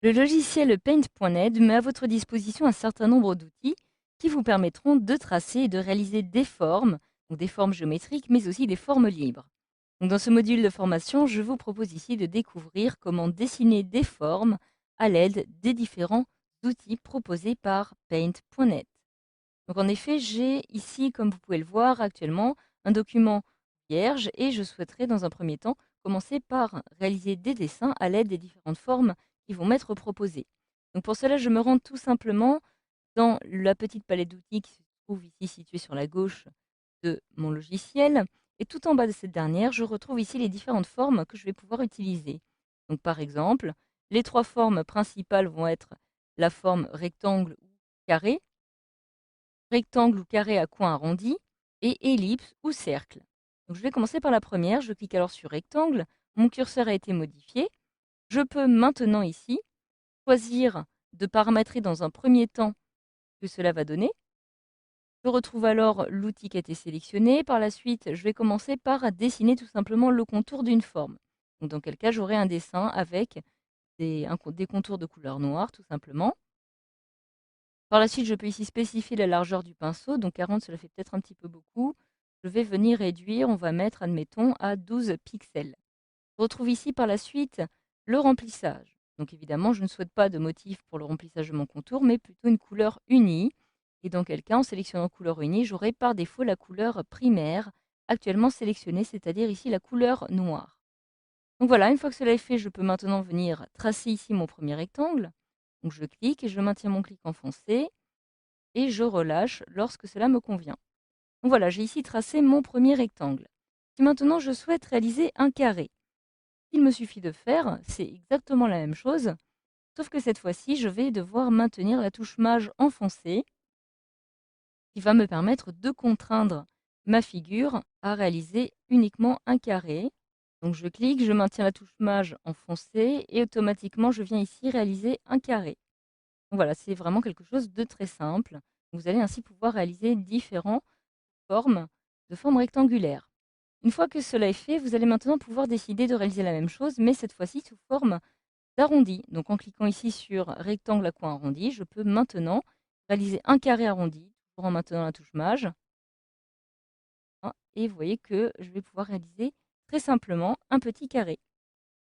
Le logiciel Paint.net met à votre disposition un certain nombre d'outils qui vous permettront de tracer et de réaliser des formes, donc des formes géométriques, mais aussi des formes libres. Donc dans ce module de formation, je vous propose ici de découvrir comment dessiner des formes à l'aide des différents outils proposés par Paint.net. Donc en effet, j'ai ici, comme vous pouvez le voir actuellement, un document vierge et je souhaiterais dans un premier temps commencer par réaliser des dessins à l'aide des différentes formes qui vont m'être proposées. Donc pour cela, je me rends tout simplement dans la petite palette d'outils qui se trouve ici située sur la gauche de mon logiciel. Et tout en bas de cette dernière, je retrouve ici les différentes formes que je vais pouvoir utiliser. Donc par exemple, les trois formes principales vont être la forme rectangle ou carré, rectangle ou carré à coin arrondi et ellipse ou cercle. Donc je vais commencer par la première, je clique alors sur rectangle, mon curseur a été modifié. Je peux maintenant ici choisir de paramétrer dans un premier temps ce que cela va donner. Je retrouve alors l'outil qui a été sélectionné. Par la suite, je vais commencer par dessiner tout simplement le contour d'une forme. Donc dans quel cas j'aurai un dessin avec des contours de couleur noire tout simplement. Par la suite, je peux ici spécifier la largeur du pinceau. Donc 40, cela fait peut-être un petit peu beaucoup. Je vais venir réduire, on va mettre, admettons, à 12 pixels. Je retrouve ici par la suite le remplissage. Donc évidemment, je ne souhaite pas de motif pour le remplissage de mon contour, mais plutôt une couleur unie. Et dans quel cas, en sélectionnant couleur unie, j'aurai par défaut la couleur primaire actuellement sélectionnée, c'est-à-dire ici la couleur noire. Donc voilà, une fois que cela est fait, je peux maintenant venir tracer ici mon premier rectangle. Donc je clique et je maintiens mon clic enfoncé et je relâche lorsque cela me convient. Donc voilà, j'ai ici tracé mon premier rectangle. Si maintenant je souhaite réaliser un carré, ce qu'il me suffit de faire, c'est exactement la même chose, sauf que cette fois-ci, je vais devoir maintenir la touche maj enfoncée, qui va me permettre de contraindre ma figure à réaliser uniquement un carré. Donc je clique, je maintiens la touche maj enfoncée et automatiquement je viens ici réaliser un carré. Donc voilà, c'est vraiment quelque chose de très simple. Vous allez ainsi pouvoir réaliser différentes formes rectangulaires. Une fois que cela est fait, vous allez maintenant pouvoir décider de réaliser la même chose, mais cette fois-ci sous forme d'arrondi. Donc en cliquant ici sur rectangle à coin arrondi, je peux maintenant réaliser un carré arrondi, toujours en maintenant la touche maj. Et vous voyez que je vais pouvoir réaliser très simplement un petit carré.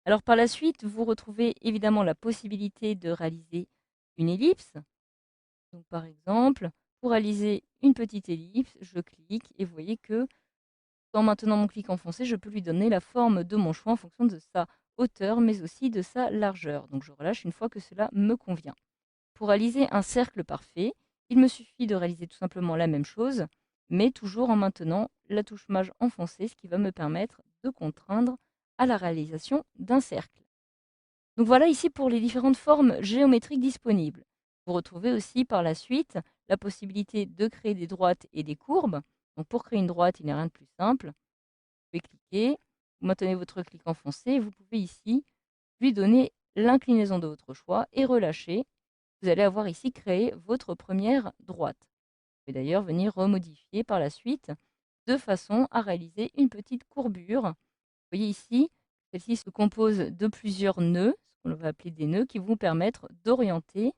Alors par la suite, vous retrouvez évidemment la possibilité de réaliser une ellipse. Donc par exemple, pour réaliser une petite ellipse, je clique et vous voyez que en maintenant mon clic enfoncé, je peux lui donner la forme de mon choix en fonction de sa hauteur, mais aussi de sa largeur. Donc je relâche une fois que cela me convient. Pour réaliser un cercle parfait, il me suffit de réaliser tout simplement la même chose, mais toujours en maintenant la touche maj enfoncée, ce qui va me permettre de contraindre à la réalisation d'un cercle. Donc voilà ici pour les différentes formes géométriques disponibles. Vous retrouvez aussi par la suite la possibilité de créer des droites et des courbes. Donc pour créer une droite, il n'y a rien de plus simple. Vous pouvez cliquer, vous maintenez votre clic enfoncé et vous pouvez ici lui donner l'inclinaison de votre choix et relâcher. Vous allez avoir ici créé votre première droite. Vous pouvez d'ailleurs venir remodifier par la suite de façon à réaliser une petite courbure. Vous voyez ici, celle-ci se compose de plusieurs nœuds, ce qu'on va appeler des nœuds, qui vont permettre d'orienter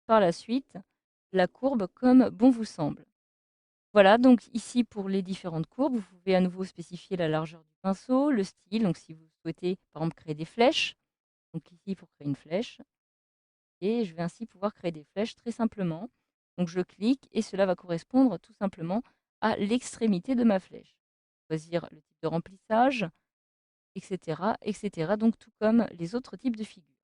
par la suite la courbe comme bon vous semble. Voilà, donc ici pour les différentes courbes, vous pouvez à nouveau spécifier la largeur du pinceau, le style, donc si vous souhaitez par exemple créer des flèches, donc ici pour créer une flèche, et je vais ainsi pouvoir créer des flèches très simplement. Donc je clique et cela va correspondre tout simplement à l'extrémité de ma flèche. Choisir le type de remplissage, etc., etc. Donc tout comme les autres types de figures.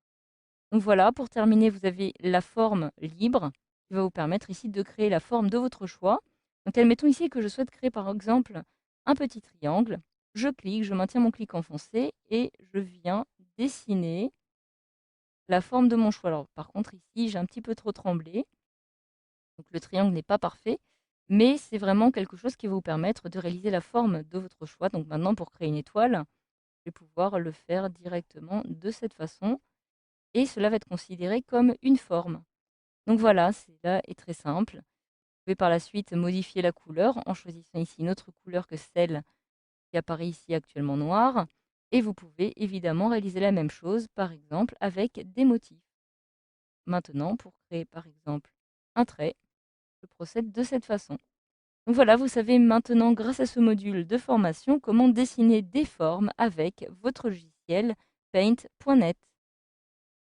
Donc voilà, pour terminer, vous avez la forme libre qui va vous permettre ici de créer la forme de votre choix. Donc admettons ici que je souhaite créer par exemple un petit triangle. Je clique, je maintiens mon clic enfoncé et je viens dessiner la forme de mon choix. Alors par contre ici, j'ai un petit peu trop tremblé. Donc le triangle n'est pas parfait, mais c'est vraiment quelque chose qui va vous permettre de réaliser la forme de votre choix. Donc maintenant, pour créer une étoile, je vais pouvoir le faire directement de cette façon et cela va être considéré comme une forme. Donc voilà, cela est très simple. Vous pouvez par la suite modifier la couleur en choisissant ici une autre couleur que celle qui apparaît ici actuellement noire. Et vous pouvez évidemment réaliser la même chose, par exemple, avec des motifs. maintenant, pour créer par exemple un trait, je procède de cette façon. Donc voilà, vous savez maintenant, grâce à ce module de formation, comment dessiner des formes avec votre logiciel Paint.net.